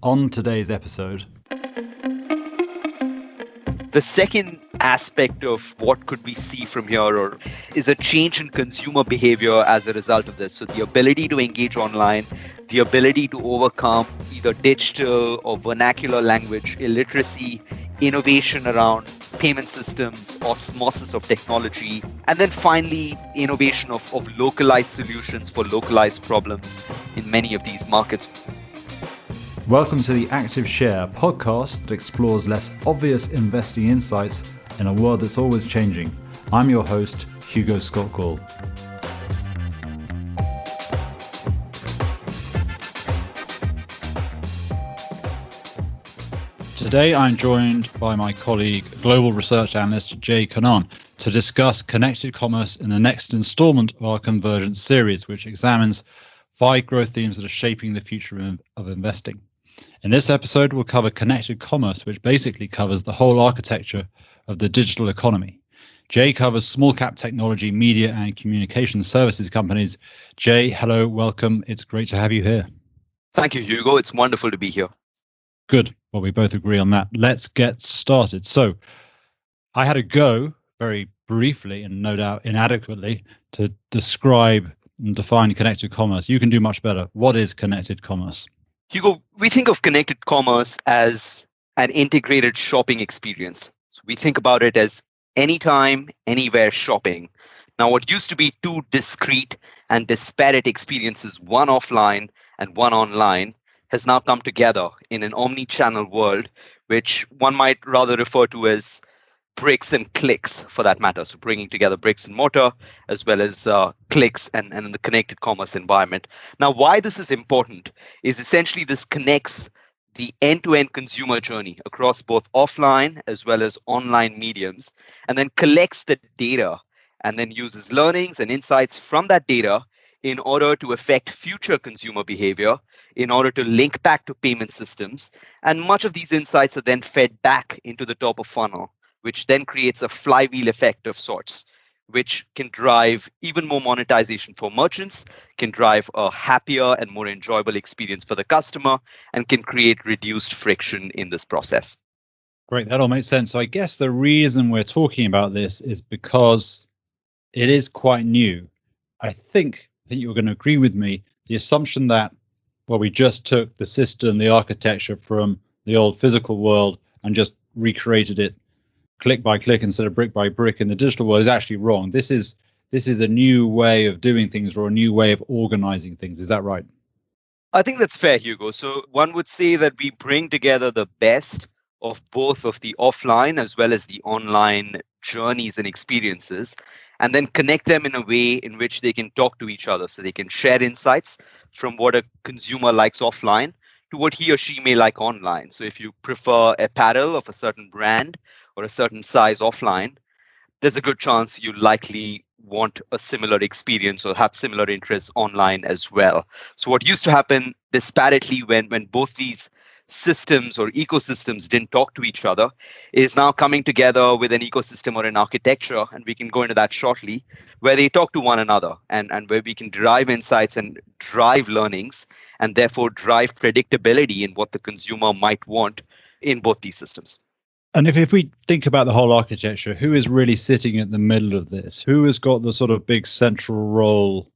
On today's episode, the second aspect of what could we see from here is a change in consumer behavior as a result of this. So the ability to engage online, the ability to overcome either digital or vernacular language illiteracy, innovation around payment systems, osmosis of technology, and then finally innovation of localized solutions for localized problems in many of these markets. Welcome to the Active Share podcast that explores less obvious investing insights in a world that's always changing. I'm your host, Hugo Scott-Gall. Today I'm joined by my colleague, global research analyst Jay Kannan, to discuss connected commerce in the next installment of our Convergence series, which examines 5 growth themes that are shaping the future of investing. In this episode, we'll cover connected commerce, which basically covers the whole architecture of the digital economy. Jay covers small cap technology, media, and communication services companies. Jay, hello, welcome. It's great to have you here. Thank you, Hugo. It's wonderful to be here. Good. Well, we both agree on that. Let's get started. So I had a go very briefly and no doubt inadequately to describe and define connected commerce. You can do much better. What is connected commerce? Hugo, we think of connected commerce as an integrated shopping experience. So we think about it as anytime, anywhere shopping. Now, what used to be two discrete and disparate experiences, one offline and one online, has now come together in an omni-channel world, which one might rather refer to as bricks and clicks for that matter. So bringing together bricks and mortar as well as clicks and the connected commerce environment. Now, why this is important is essentially this connects the end-to-end consumer journey across both offline as well as online mediums, and then collects the data and then uses learnings and insights from that data in order to affect future consumer behavior, in order to link back to payment systems. And much of these insights are then fed back into the top of funnel, which then creates a flywheel effect of sorts, which can drive even more monetization for merchants, can drive a happier and more enjoyable experience for the customer, and can create reduced friction in this process. Great, that all makes sense. So I guess the reason we're talking about this is because it is quite new. I think you're going to agree with me. The assumption that, well, we just took the system, the architecture from the old physical world and just recreated it click by click instead of brick by brick in the digital world is actually wrong. This is a new way of doing things or a new way of organizing things. Is that right? I think that's fair, Hugo. So one would say that we bring together the best of both of the offline as well as the online journeys and experiences, and then connect them in a way in which they can talk to each other. So they can share insights from what a consumer likes offline to what he or she may like online. So if you prefer apparel of a certain brand or a certain size offline, there's a good chance you likely want a similar experience or have similar interests online as well. So what used to happen disparately when both these systems or ecosystems didn't talk to each other is now coming together with an ecosystem or an architecture, and we can go into that shortly, where they talk to one another and where we can derive insights and drive learnings and therefore drive predictability in what the consumer might want in both these systems. And if we think about the whole architecture, who is really sitting at the middle of this? Who has got the sort of big central role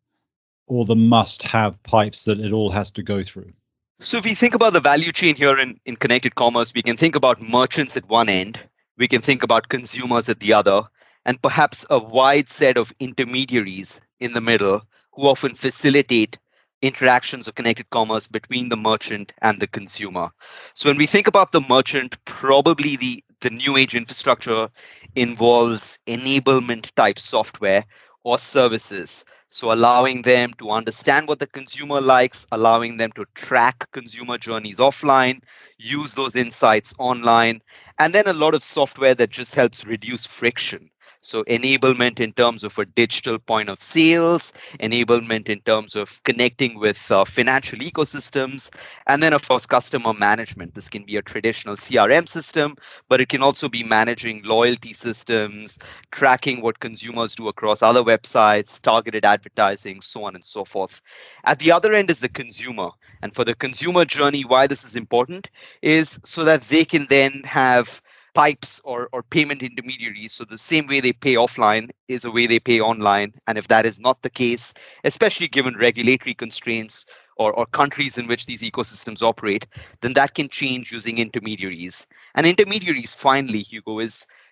or the must-have pipes that it all has to go through? So if we think about the value chain here in connected commerce, we can think about merchants at one end, we can think about consumers at the other, and perhaps a wide set of intermediaries in the middle who often facilitate interactions of connected commerce between the merchant and the consumer. So when we think about the merchant, probably the new age infrastructure involves enablement type software or services. So allowing them to understand what the consumer likes, allowing them to track consumer journeys offline, use those insights online, and then a lot of software that just helps reduce friction. So enablement in terms of a digital point of sales, enablement in terms of connecting with financial ecosystems, and then of course customer management. This can be a traditional CRM system, but it can also be managing loyalty systems, tracking what consumers do across other websites, targeted advertising, so on and so forth. At the other end is the consumer. And for the consumer journey, why this is important is so that they can then have pipes or payment intermediaries. So the same way they pay offline is a way they pay online. And if that is not the case, especially given regulatory constraints or countries in which these ecosystems operate, then that can change using intermediaries. And intermediaries, finally, Hugo,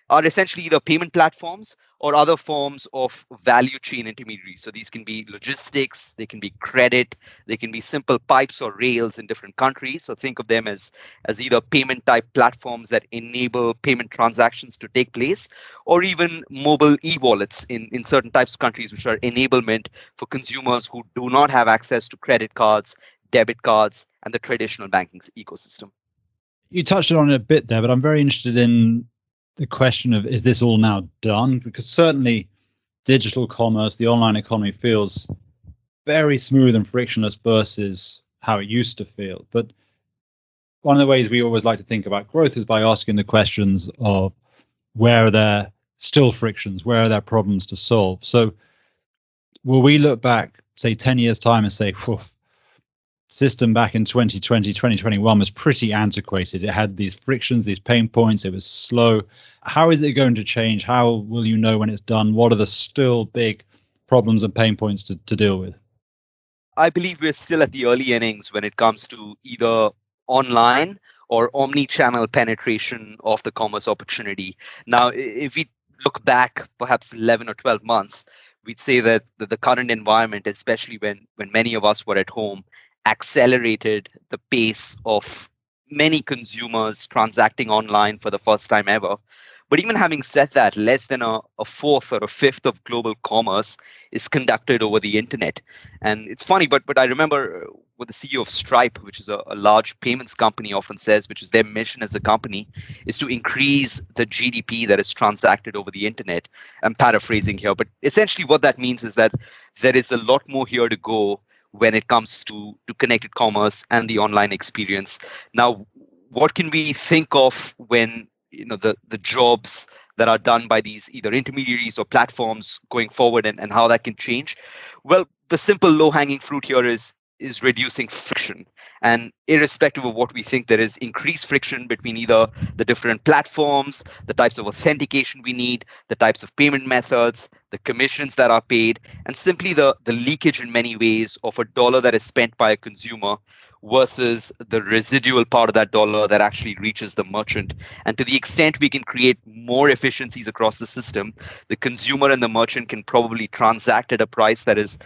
are essentially either payment platforms or other forms of value chain intermediaries. So these can be logistics, they can be credit, they can be simple pipes or rails in different countries. So think of them as either payment type platforms that enable payment transactions to take place, or even mobile e-wallets in certain types of countries, which are enablement for consumers who do not have access to credit cards, debit cards, and the traditional banking ecosystem. You touched on it a bit there, but I'm very interested in the question of, is this all now done? Because certainly digital commerce, the online economy feels very smooth and frictionless versus how it used to feel. But one of the ways we always like to think about growth is by asking the questions of, where are there still frictions? Where are there problems to solve? So will we look back, say 10 years time and say, system back in 2020, 2021 was pretty antiquated. It had these frictions, these pain points. It was slow. How is it going to change? How will you know when it's done? What are the still big problems and pain points to deal with? I believe we're still at the early innings when it comes to either online or omni-channel penetration of the commerce opportunity. Now, if we look back perhaps 11 or 12 months, we'd say that the current environment, especially when many of us were at home, accelerated the pace of many consumers transacting online for the first time ever. But even having said that, less than a fourth or a fifth of global commerce is conducted over the internet. And it's funny, but I remember what the CEO of Stripe, which is a large payments company, often says, which is their mission as a company, is to increase the GDP that is transacted over the internet. I'm paraphrasing here, but essentially what that means is that there is a lot more here to go when it comes to connected commerce and the online experience. Now, what can we think of when the jobs that are done by these either intermediaries or platforms going forward, and how that can change? Well, the simple low-hanging fruit here is reducing friction. And irrespective of what we think, there is increased friction between either the different platforms, the types of authentication we need, the types of payment methods, the commissions that are paid, and simply the leakage in many ways of a dollar that is spent by a consumer versus the residual part of that dollar that actually reaches the merchant. And to the extent we can create more efficiencies across the system, the consumer and the merchant can probably transact at a price that is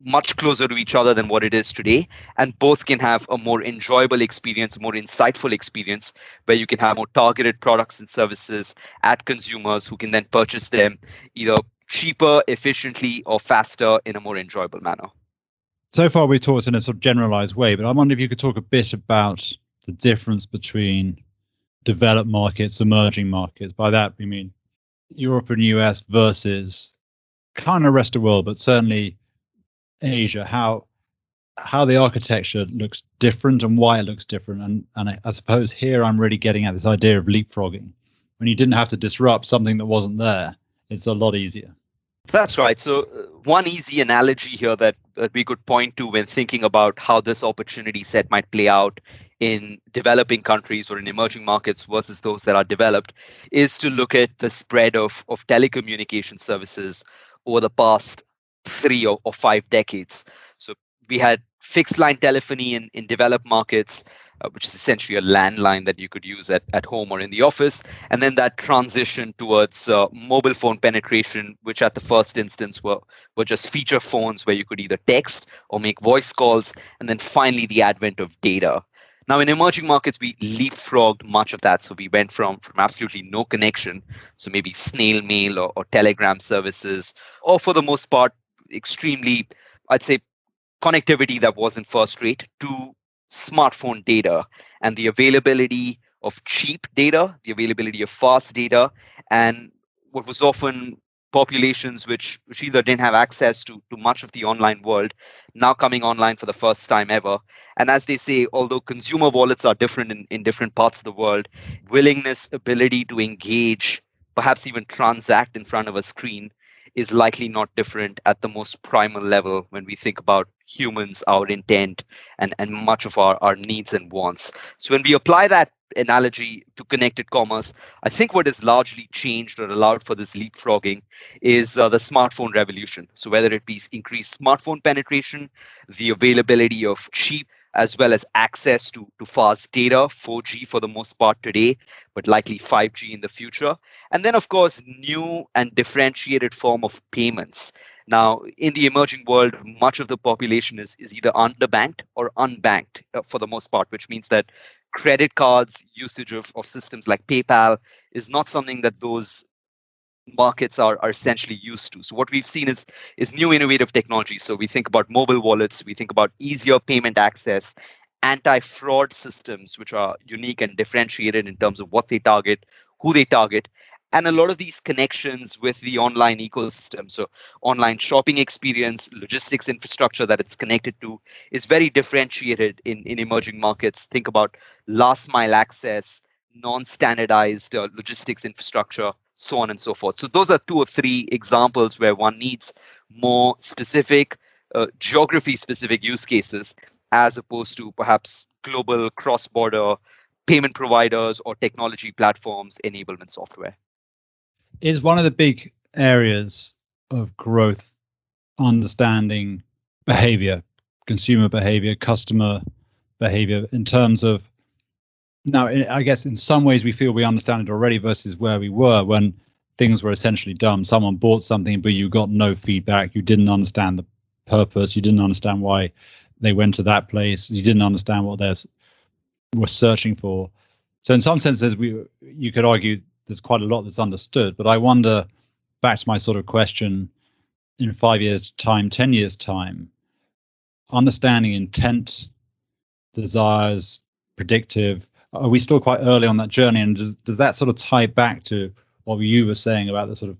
much closer to each other than what it is today, and both can have a more enjoyable experience, a more insightful experience, where you can have more targeted products and services at consumers who can then purchase them either cheaper, efficiently, or faster in a more enjoyable manner. So far we've talked in a sort of generalized way, but I wonder if you could talk a bit about the difference between developed markets, emerging markets. By that we mean Europe and US versus kind of rest of the world, but certainly Asia, how the architecture looks different and why it looks different. And I suppose here I'm really getting at this idea of leapfrogging. When you didn't have to disrupt something that wasn't there, it's a lot easier. That's right. So one easy analogy here that we could point to when thinking about how this opportunity set might play out in developing countries or in emerging markets versus those that are developed is to look at the spread of telecommunication services over the past 3 or 5 decades. So we had fixed line telephony in developed markets, which is essentially a landline that you could use at home or in the office. And then that transition towards mobile phone penetration, which at the first instance were just feature phones where you could either text or make voice calls. And then finally, the advent of data. Now, in emerging markets, we leapfrogged much of that. So we went from absolutely no connection, so maybe snail mail or telegram services, or for the most part, extremely, I'd say, connectivity that wasn't first rate, to smartphone data and the availability of cheap data, the availability of fast data, and what was often populations which either didn't have access to much of the online world, now coming online for the first time ever. And as they say, although consumer wallets are different in different parts of the world, willingness, ability to engage, perhaps even transact in front of a screen is likely not different at the most primal level when we think about humans, our intent, and much of our needs and wants. So when we apply that analogy to connected commerce, I think what has largely changed or allowed for this leapfrogging is the smartphone revolution. So whether it be increased smartphone penetration, the availability of cheap as well as access to fast data, 4G for the most part today, but likely 5G in the future. And then, of course, new and differentiated form of payments. Now, in the emerging world, much of the population is either underbanked or unbanked for the most part, which means that credit cards, usage of systems like PayPal is not something that those markets are essentially used to. So what we've seen is new innovative technology. So we think about mobile wallets, we think about easier payment access, anti-fraud systems, which are unique and differentiated in terms of what they target, who they target, and a lot of these connections with the online ecosystem. So online shopping experience, logistics infrastructure that it's connected to is very differentiated in emerging markets. Think about last mile access, non-standardized logistics infrastructure, so on and so forth. So those are two or three examples where one needs more specific, geography-specific use cases as opposed to perhaps global cross-border payment providers or technology platforms enablement software. Is one of the big areas of growth understanding behavior, consumer behavior, customer behavior in terms of, now, I guess in some ways we feel we understand it already versus where we were when things were essentially dumb. Someone bought something, but you got no feedback. You didn't understand the purpose. You didn't understand why they went to that place. You didn't understand what they were searching for. So in some senses, you could argue there's quite a lot that's understood. But I wonder, back to my sort of question, in 5 years' time, 10 years' time, understanding intent, desires, predictive, are we still quite early on that journey? And does that sort of tie back to what you were saying about the sort of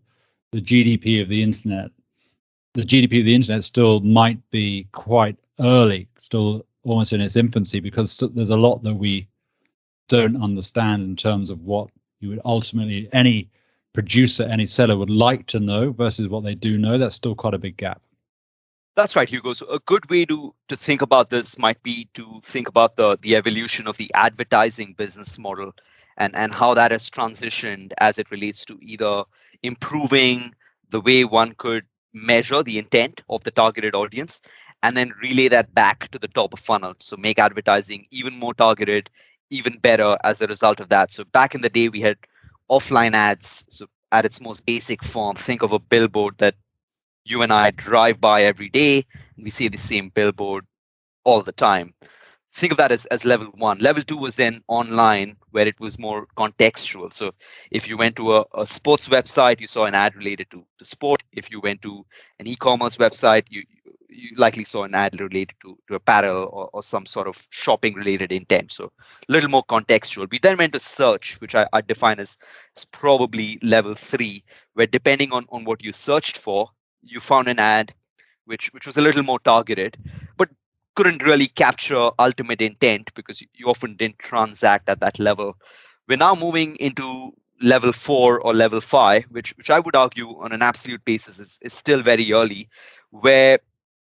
the GDP of the internet? The GDP of the internet still might be quite early, still almost in its infancy, because there's a lot that we don't understand in terms of what you would ultimately, any producer, any seller would like to know versus what they do know. That's still quite a big gap. That's right, Hugo. So a good way to think about this might be to think about the evolution of the advertising business model and how that has transitioned as it relates to either improving the way one could measure the intent of the targeted audience and then relay that back to the top of funnel. So make advertising even more targeted, even better as a result of that. So back in the day, we had offline ads. So at its most basic form, think of a billboard that you and I drive by every day, and we see the same billboard all the time. Think of that as level one. Level two was then online, where it was more contextual. So if you went to a sports website, you saw an ad related to sport. If you went to an e-commerce website, you likely saw an ad related to apparel or some sort of shopping related intent. So a little more contextual. We then went to search, which I define as probably level three, where depending on what you searched for, you found an ad which was a little more targeted, but couldn't really capture ultimate intent because you often didn't transact at that level. We're now moving into level 4 or level 5, which I would argue on an absolute basis is still very early, where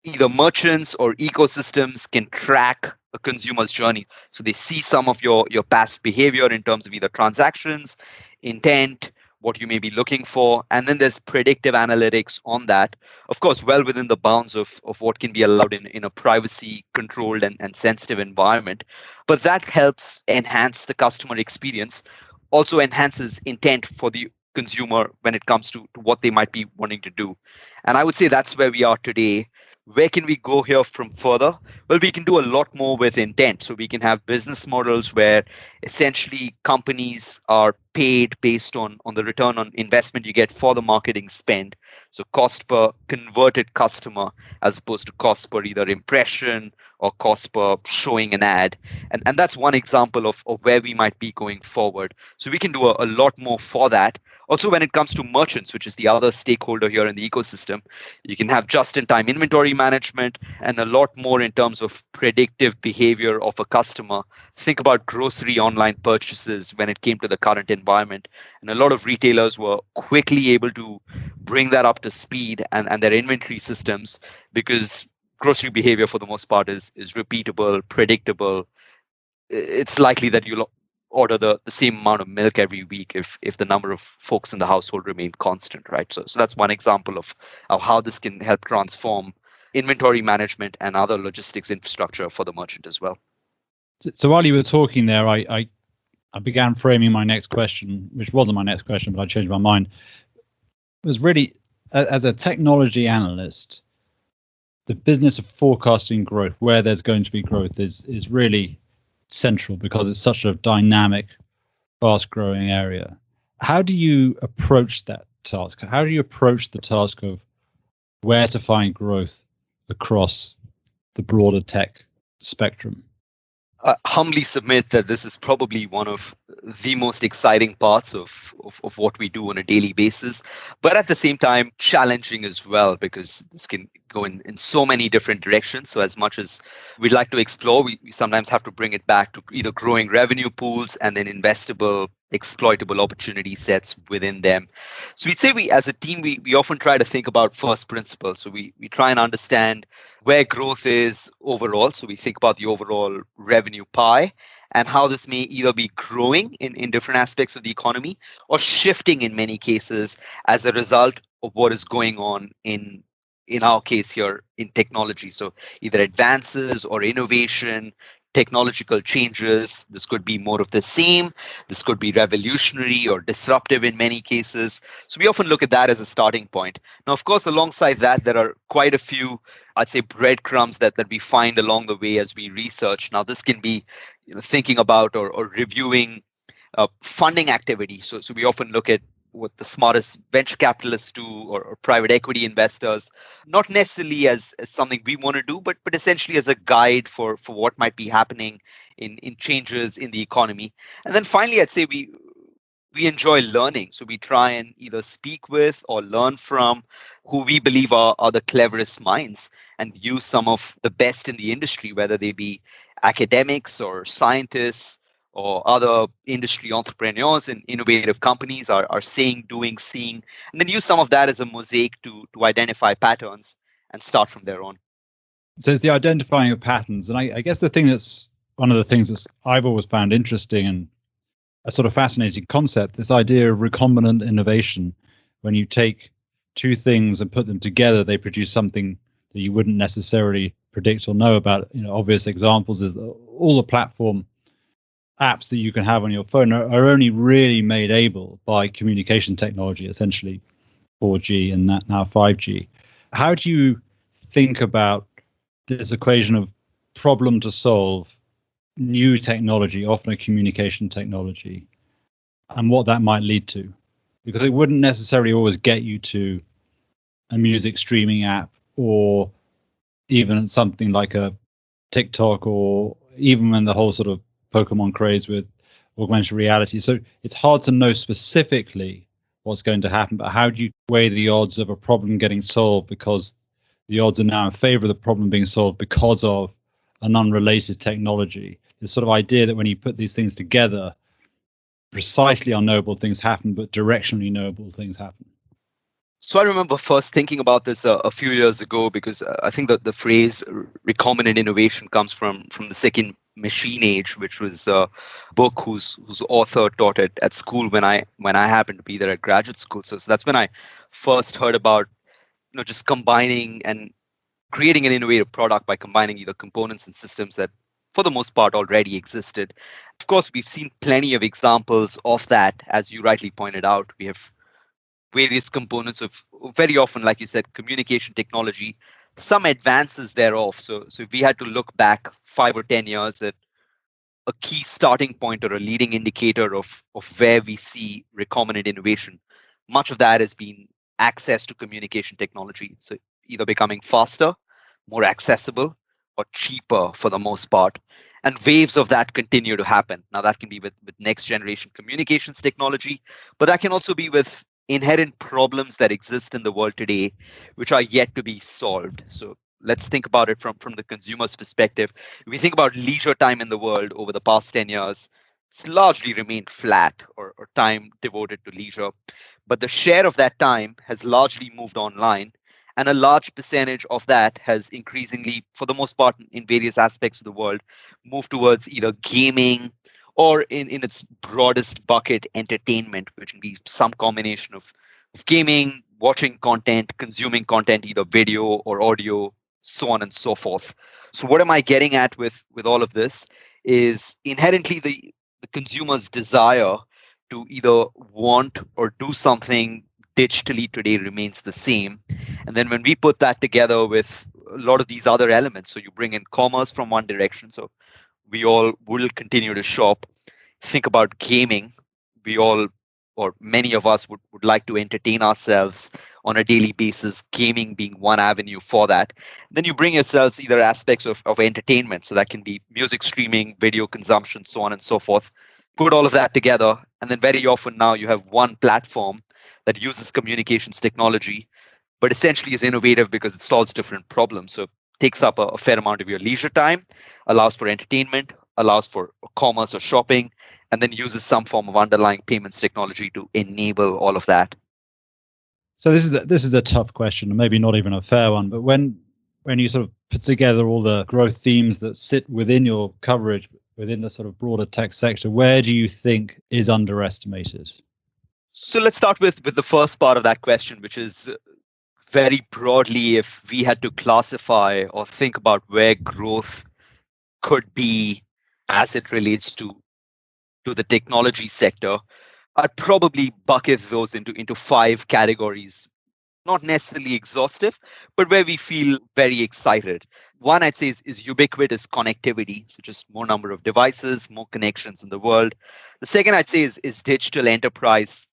either merchants or ecosystems can track a consumer's journey. So they see some of your past behavior in terms of either transactions, intent, what you may be looking for. And then there's predictive analytics on that, of course, well within the bounds of what can be allowed in a privacy controlled and sensitive environment. But that helps enhance the customer experience, also enhances intent for the consumer when it comes to what they might be wanting to do. And I would say that's where we are today. Where can we go here from further? Well, we can do a lot more with intent. So we can have business models where essentially companies are paid based on the return on investment you get for the marketing spend. So cost per converted customer as opposed to cost per either impression or cost per showing an ad. And that's one example of where we might be going forward. So we can do a lot more for that. Also, when it comes to merchants, which is the other stakeholder here in the ecosystem, you can have just-in-time inventory management and a lot more in terms of predictive behavior of a customer. Think about grocery online purchases when it came to the current environment. And a lot of retailers were quickly able to bring that up to speed and their inventory systems, because grocery behavior for the most part is repeatable, predictable. It's likely that you'll order the same amount of milk every week if the number of folks in the household remain constant, right? So that's one example of how this can help transform inventory management and other logistics infrastructure for the merchant as well. So while you were talking there, I began framing my next question, which wasn't my next question, but I changed my mind. It was really, as a technology analyst, the business of forecasting growth, where there's going to be growth, is really central because it's such a dynamic, fast-growing area. How do you approach that task? How do you approach the task of where to find growth across the broader tech spectrum? I humbly submit that this is probably one of the most exciting parts of what we do on a daily basis, but at the same time challenging as well, because this can go in so many different directions. So as much as we'd like to explore, we sometimes have to bring it back to either growing revenue pools and then investable, exploitable opportunity sets within them. So we'd say as a team, we often try to think about first principles. So we try and understand where growth is overall. So we think about the overall revenue pie and how this may either be growing in different aspects of the economy or shifting in many cases as a result of what is going on in our case here in technology. So either advances or innovation, technological changes. This could be more of the same. This could be revolutionary or disruptive in many cases. So we often look at that as a starting point. Now, of course, alongside that, there are quite a few, I'd say, breadcrumbs that we find along the way as we research. Now, this can be thinking about or reviewing funding activity. So we often look at what the smartest venture capitalists do or private equity investors, not necessarily as something we want to do, but essentially as a guide for what might be happening in changes in the economy. And then finally, I'd say we enjoy learning. So we try and either speak with or learn from who we believe are the cleverest minds and use some of the best in the industry, whether they be academics or scientists or other industry entrepreneurs and innovative companies are saying, doing, seeing, and then use some of that as a mosaic to identify patterns and start from there on. So it's the identifying of patterns. And I guess the thing that's one of the things that I've always found interesting and a sort of fascinating concept, this idea of recombinant innovation. When you take two things and put them together, they produce something that you wouldn't necessarily predict or know about. Obvious examples is all the platform apps that you can have on your phone are only really made able by communication technology, essentially 4G and now 5G. How do you think about this equation of problem to solve, new technology, often a communication technology, and what that might lead to? Because it wouldn't necessarily always get you to a music streaming app or even something like a TikTok, or even when the whole sort of Pokemon craze with augmented reality. So it's hard to know specifically what's going to happen, but how do you weigh the odds of a problem getting solved because the odds are now in favor of the problem being solved because of an unrelated technology? This sort of idea that when you put these things together, precisely unknowable things happen, but directionally knowable things happen. So I remember first thinking about this a few years ago, because I think that the phrase recombinant innovation comes from the second machine age, which was a book whose author taught it at school when I happened to be there at graduate school. So that's when I first heard about just combining and creating an innovative product by combining either components and systems that for the most part already existed. Of course, we've seen plenty of examples of that. As you rightly pointed out, we have various components of, very often, like you said, communication technology, some advances thereof. So if we had to look back 5 or 10 years at a key starting point or a leading indicator of where we see recombinant innovation, much of that has been access to communication technology. So either becoming faster, more accessible, or cheaper for the most part. And waves of that continue to happen. Now, that can be with next generation communications technology, but that can also be with inherent problems that exist in the world today, which are yet to be solved. So let's think about it from the consumer's perspective. If we think about leisure time in the world over the past 10 years, it's largely remained flat, or time devoted to leisure. But the share of that time has largely moved online. And a large percentage of that has increasingly, for the most part, in various aspects of the world, moved towards either gaming or, in its broadest bucket, entertainment, which can be some combination of gaming, watching content, consuming content, either video or audio, so on and so forth. So what am I getting at with all of this is inherently the consumer's desire to either want or do something digitally today remains the same. And then when we put that together with a lot of these other elements, so you bring in commerce from one direction, so we all will continue to shop. Think about gaming. We all, or many of us, would like to entertain ourselves on a daily basis, gaming being one avenue for that. Then you bring yourselves either aspects of entertainment. So that can be music streaming, video consumption, so on and so forth. Put all of that together. And then very often now you have one platform that uses communications technology, but essentially is innovative because it solves different problems. So it takes up a fair amount of your leisure time, allows for entertainment, allows for commerce or shopping, and then uses some form of underlying payments technology to enable all of that. So this is a tough question, and maybe not even a fair one. But when you sort of put together all the growth themes that sit within your coverage, within the sort of broader tech sector, where do you think is underestimated? So let's start with the first part of that question, which is very broadly, if we had to classify or think about where growth could be as it relates to the technology sector, I'd probably bucket those into 5 categories. Not necessarily exhaustive, but where we feel very excited. One I'd say is ubiquitous connectivity, so just more number of devices, more connections in the world. The second I'd say is digital enterprise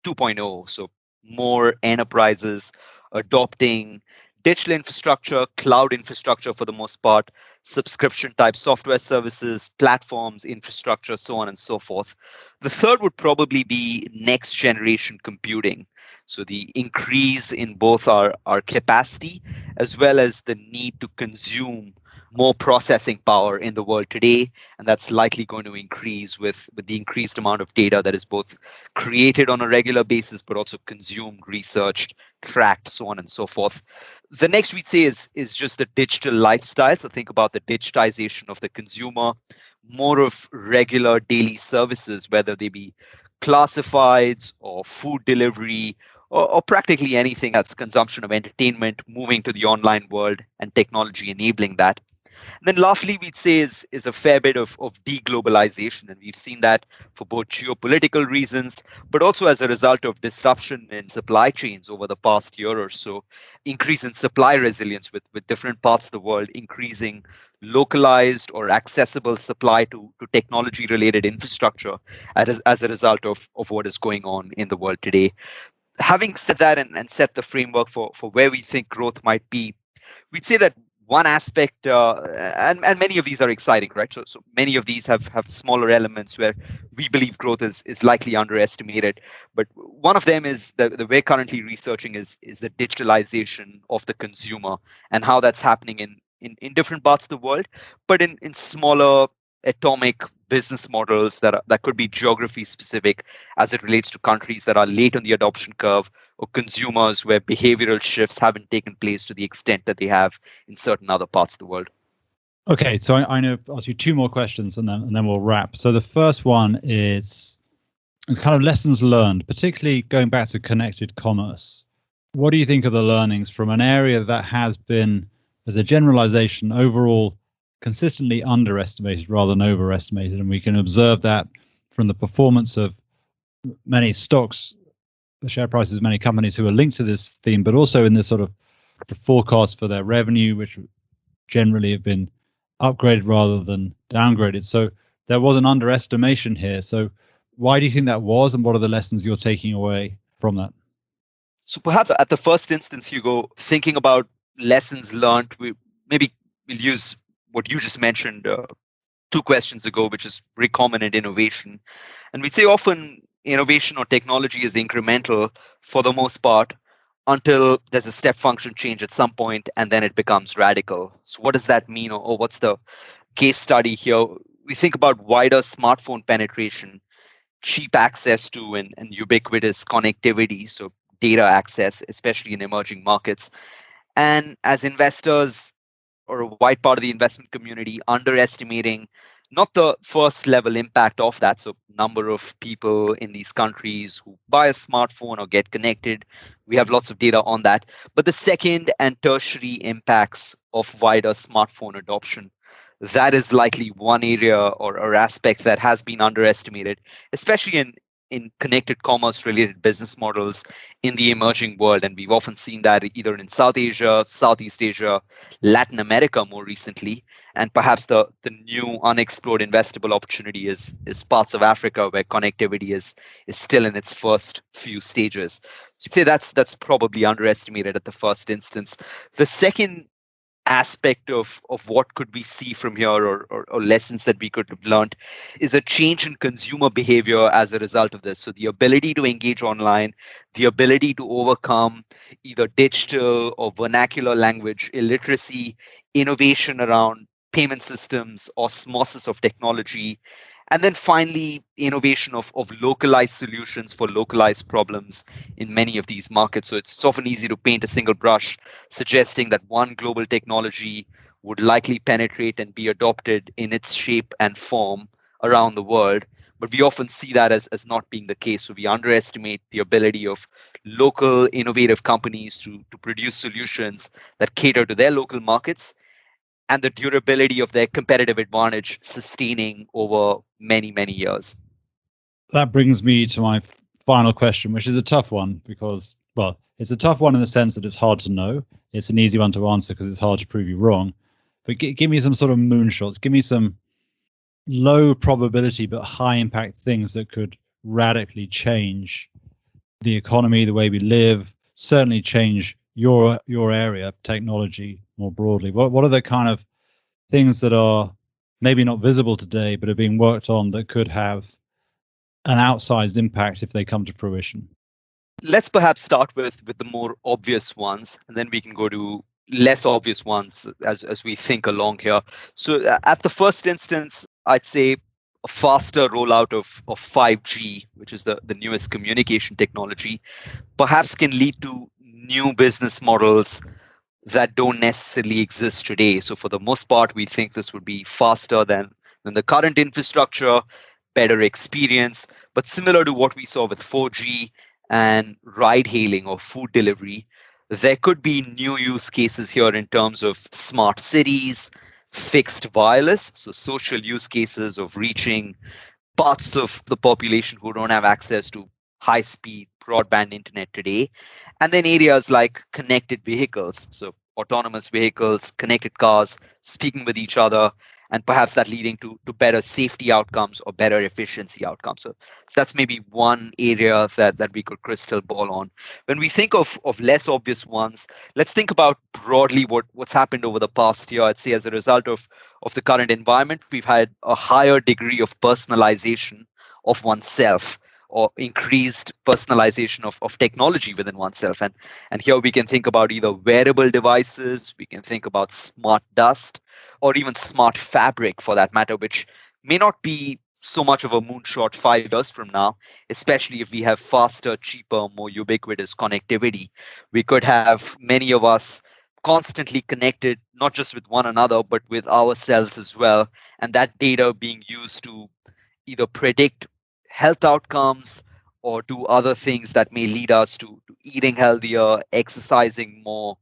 2.0, so more enterprises adopting digital infrastructure, cloud infrastructure for the most part, subscription type software services, platforms, infrastructure, so on and so forth. The third would probably be next generation computing. So the increase in both our capacity as well as the need to consume more processing power in the world today. And that's likely going to increase with the increased amount of data that is both created on a regular basis, but also consumed, researched, tracked, so on and so forth. The next we'd say is just the digital lifestyle. So think about the digitization of the consumer, more of regular daily services, whether they be classifieds or food delivery or practically anything that's consumption of entertainment, moving to the online world and technology enabling that. And then lastly, we'd say is a fair bit of deglobalization. And we've seen that for both geopolitical reasons, but also as a result of disruption in supply chains over the past year or so, increase in supply resilience with different parts of the world, increasing localized or accessible supply to technology related infrastructure as a result of what is going on in the world today. Having said that and set the framework for where we think growth might be, we'd say that one aspect, and many of these are exciting, right? So many of these have smaller elements where we believe growth is likely underestimated. But one of them is the we're currently researching is the digitalization of the consumer and how that's happening in different parts of the world, but in smaller atomic business models that could be geography specific as it relates to countries that are late on the adoption curve or consumers where behavioral shifts haven't taken place to the extent that they have in certain other parts of the world. Okay, so I know I'll ask you 2 more questions and then we'll wrap. So the first one is kind of lessons learned, particularly going back to connected commerce. What do you think are the learnings from an area that has been, as a generalization, overall consistently underestimated rather than overestimated? And we can observe that from the performance of many stocks, the share prices of many companies who are linked to this theme, but also in this sort of the forecast for their revenue, which generally have been upgraded rather than downgraded. So there was an underestimation here. So why do you think that was, and what are the lessons you're taking away from that? So perhaps at the first instance, Hugo, thinking about lessons learned, maybe we'll use what you just mentioned 2 questions ago, which is recombinant innovation. And we'd say often innovation or technology is incremental for the most part until there's a step function change at some point and then it becomes radical. So what does that mean, or what's the case study here? We think about wider smartphone penetration, cheap access to and ubiquitous connectivity, so data access, especially in emerging markets. And as investors, or a wide part of the investment community, underestimating not the first level impact of that, so number of people in these countries who buy a smartphone or get connected, we have lots of data on that, but the second and tertiary impacts of wider smartphone adoption. That is likely one area or aspect that has been underestimated, especially in connected commerce related business models in the emerging world. And we've often seen that either in South Asia, Southeast Asia, Latin America more recently, and perhaps the new unexplored investable opportunity is parts of Africa where connectivity is still in its first few stages. So I'd say that's probably underestimated at the first instance. The second aspect of what could we see from here, or lessons that we could have learned, is a change in consumer behavior as a result of this. So the ability to engage online, the ability to overcome either digital or vernacular language illiteracy, innovation around payment systems, osmosis of technology, and then finally innovation of localized solutions for localized problems in many of these markets. So it's often easy to paint a single brush, suggesting that one global technology would likely penetrate and be adopted in its shape and form around the world. But we often see that as not being the case. So we underestimate the ability of local innovative companies to produce solutions that cater to their local markets, and the durability of their competitive advantage sustaining over many, many years. That brings me to my final question, which is a tough one because, well, it's a tough one in the sense that it's hard to know. It's an easy one to answer because it's hard to prove you wrong. But give me some sort of moonshots. Give me some low probability but high impact things that could radically change the economy, the way we live, certainly change your area, technology more broadly. What are the kind of things that are maybe not visible today but are being worked on that could have an outsized impact if they come to fruition? Let's perhaps start with the more obvious ones, and then we can go to less obvious ones as we think along here. So at the first instance, I'd say a faster rollout of 5G, which is the newest communication technology, perhaps can lead to new business models that don't necessarily exist today. So for the most part, we think this would be faster than the current infrastructure, better experience, but similar to what we saw with 4G and ride hailing or food delivery, there could be new use cases here in terms of smart cities, fixed wireless, so social use cases of reaching parts of the population who don't have access to high speed broadband internet today. And then areas like connected vehicles, so autonomous vehicles, connected cars, speaking with each other, and perhaps that leading to better safety outcomes or better efficiency outcomes. So that's maybe one area that we could crystal ball on. When we think of less obvious ones, let's think about broadly what's happened over the past year. I'd say as a result of the current environment, we've had a higher degree of personalization of oneself, or increased personalization of technology within oneself. And here we can think about either wearable devices, we can think about smart dust, or even smart fabric for that matter, which may not be so much of a moonshot 5 years from now, especially if we have faster, cheaper, more ubiquitous connectivity. We could have many of us constantly connected, not just with one another, but with ourselves as well. And that data being used to either predict health outcomes or do other things that may lead us to eating healthier, exercising more,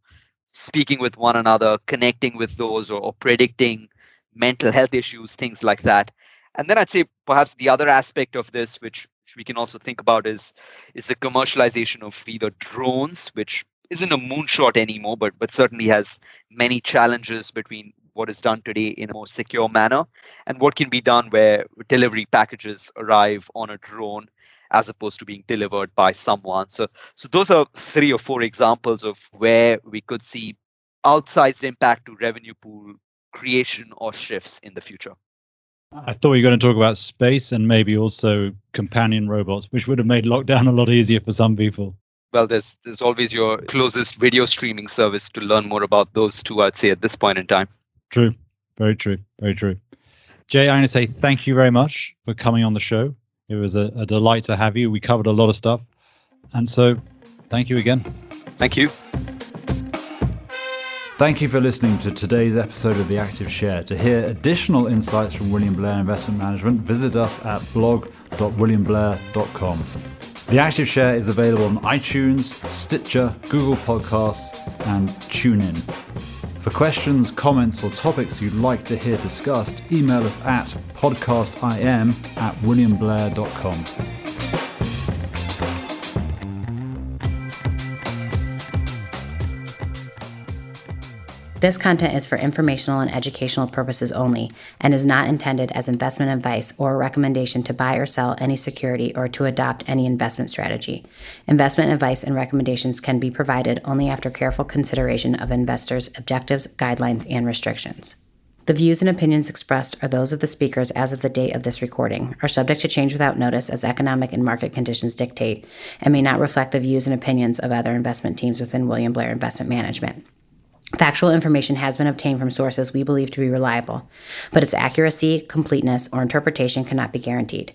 speaking with one another, connecting with those, or predicting mental health issues, things like that. And then I'd say perhaps the other aspect of this, which we can also think about, is the commercialization of either drones, which isn't a moonshot anymore, but certainly has many challenges between what is done today in a more secure manner, and what can be done where delivery packages arrive on a drone as opposed to being delivered by someone. So those are 3 or 4 examples of where we could see outsized impact to revenue pool creation or shifts in the future. I thought you were going to talk about space and maybe also companion robots, which would have made lockdown a lot easier for some people. Well, there's always your closest video streaming service to learn more about those two, I'd say, at this point in time. True. Very true. Very true. Jay, I'm going to say thank you very much for coming on the show. It was a delight to have you. We covered a lot of stuff. And so thank you again. Thank you. Thank you for listening to today's episode of The Active Share. To hear additional insights from William Blair Investment Management, visit us at blog.williamblair.com. The Active Share is available on iTunes, Stitcher, Google Podcasts, and TuneIn. For questions, comments, or topics you'd like to hear discussed, email us at podcastim@williamblair.com. This content is for informational and educational purposes only and is not intended as investment advice or a recommendation to buy or sell any security or to adopt any investment strategy. Investment advice and recommendations can be provided only after careful consideration of investors' objectives, guidelines, and restrictions. The views and opinions expressed are those of the speakers as of the date of this recording, are subject to change without notice as economic and market conditions dictate, and may not reflect the views and opinions of other investment teams within William Blair Investment Management. Factual information has been obtained from sources we believe to be reliable, but its accuracy, completeness, or interpretation cannot be guaranteed.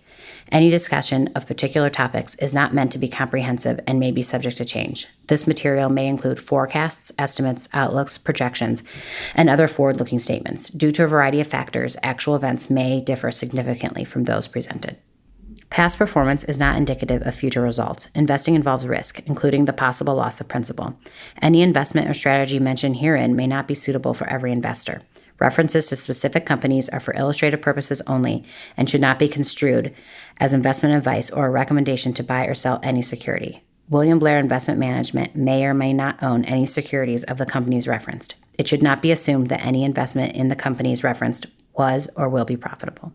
Any discussion of particular topics is not meant to be comprehensive and may be subject to change. This material may include forecasts, estimates, outlooks, projections, and other forward-looking statements. Due to a variety of factors, actual events may differ significantly from those presented. Past performance is not indicative of future results. Investing involves risk, including the possible loss of principal. Any investment or strategy mentioned herein may not be suitable for every investor. References to specific companies are for illustrative purposes only and should not be construed as investment advice or a recommendation to buy or sell any security. William Blair Investment Management may or may not own any securities of the companies referenced. It should not be assumed that any investment in the companies referenced was or will be profitable.